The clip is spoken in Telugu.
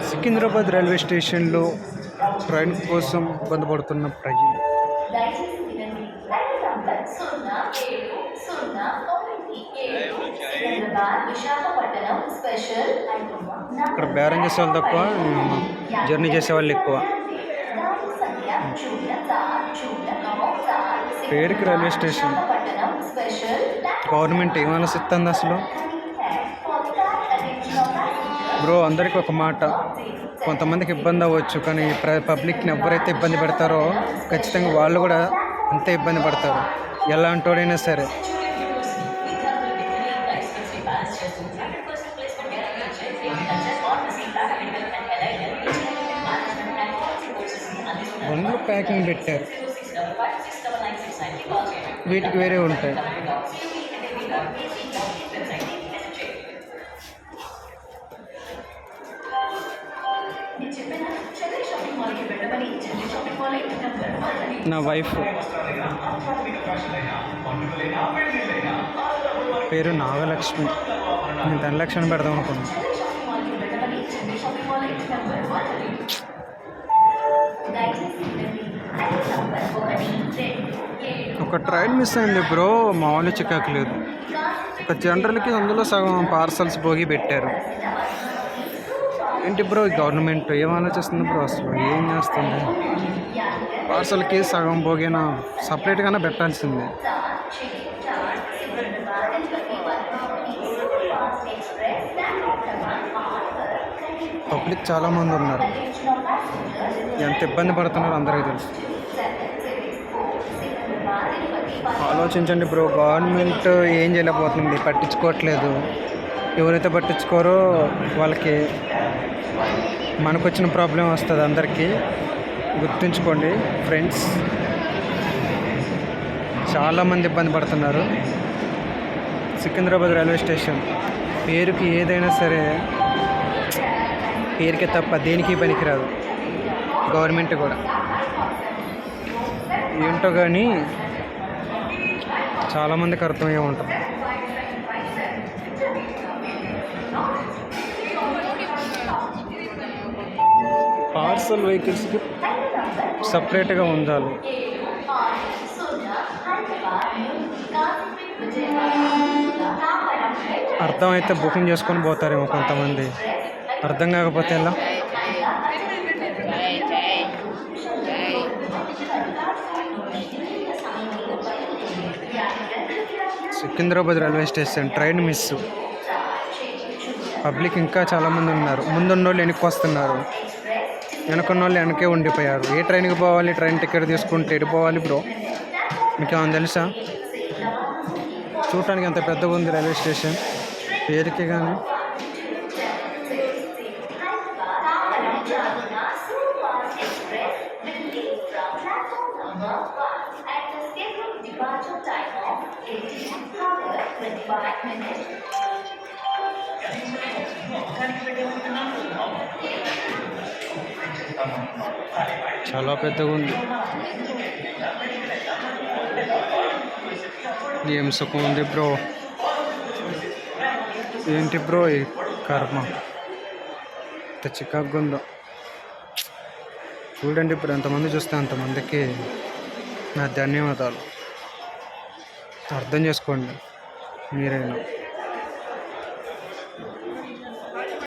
సికింద్రాబాద్ రైల్వే స్టేషన్లో ట్రైన్ కోసం ఇబ్బంది పడుతున్న ప్రజలు. ఇక్కడ బేరం చేసే వాళ్ళు తక్కువ, జర్నీ చేసే వాళ్ళు ఎక్కువ. పేరుకి రైల్వే స్టేషన్, గవర్నమెంట్ ఏం ఆలోచిస్తుంది అసలు? బ్రో, అందరికీ ఒక మాట, కొంతమందికి ఇబ్బంది అవ్వచ్చు, కానీ పబ్లిక్ని ఎవరైతే ఇబ్బంది పెడతారో ఖచ్చితంగా వాళ్ళు కూడా అంతే ఇబ్బంది పడతారు, ఎలాంటోడైనా సరే. బండ్లు ప్యాకింగ్ పెట్టారు, వీటికి వేరే ఉంటాయి. నా వైఫ్ పేరు నాగలక్ష్మి. నేను ధనలక్ష్మి పెడదాం అనుకున్నాను. ఒక ట్రైన్ మిస్ అయింది బ్రో, మామూలు చికాకు లేదు. ఒక జనరల్కి అందులో సగం పార్సల్స్ భోగి పెట్టారు. ఏంటి బ్రో గవర్నమెంట్ ఏం ఆలోచిస్తుంది బ్రో? అసలు ఏం చేస్తుంది? పార్సల్కి సగం భోగినా సపరేట్గానే పెట్టాల్సిందే. పబ్లిక్ చాలామంది ఉన్నారు, ఎంత ఇబ్బంది పడుతున్నారో అందరికీ తెలుసు. ఆలోచించండి బ్రో, గవర్నమెంట్ ఏం చేయలేకపోతుంది, పట్టించుకోవట్లేదు. ఎవరైతే పట్టించుకోరో వాళ్ళకి మనకు వచ్చిన ప్రాబ్లం వస్తుంది. అందరికీ గుర్తుంచుకోండి ఫ్రెండ్స్, చాలామంది ఇబ్బంది పడుతున్నారు. సికింద్రాబాద్ రైల్వే స్టేషన్ పేరుకి ఏదైనా సరే పేరుకే తప్ప దేనికి పనికిరాదు. గవర్నమెంట్ కూడా ఏంటో కానీ చాలామందికి అర్థమయ్యే ఉంటుంది. పార్సల్ వెహికల్స్కి సపరేట్గా ఉండాలి. అర్థమైతే బుకింగ్ చేసుకొని పోతారేమో కొంతమంది, అర్థం కాకపోతే ఎలా? Secunderabad railway station train miss. Public ఇంకా చాలామంది ఉన్నారు. ముందున్న వాళ్ళు వెనక్కి వస్తున్నారు, వెనకున్న వాళ్ళు వెనకే ఉండిపోయారు. ఏ ట్రైన్కి పోవాలి? ట్రైన్ టికెట్ తీసుకుంటే ఎటు పోవాలి బ్రో? మీకు ఏమైనా తెలుసా? చూడటానికి ఎంత పెద్దగా ఉంది రైల్వే స్టేషన్ పేరుకి, కానీ చాలా పెద్దగా ఉంది. ఏం సుఖం ఉంది బ్రో, ఏంటి బ్రో ఈ కర్మ, ఇంత చికాకు ఉందో చూడండి. ఇప్పుడు ఎంతమంది చూస్తే అంతమందికి నా ధన్యవాదాలు. అర్థం చేసుకోండి మీరైనా.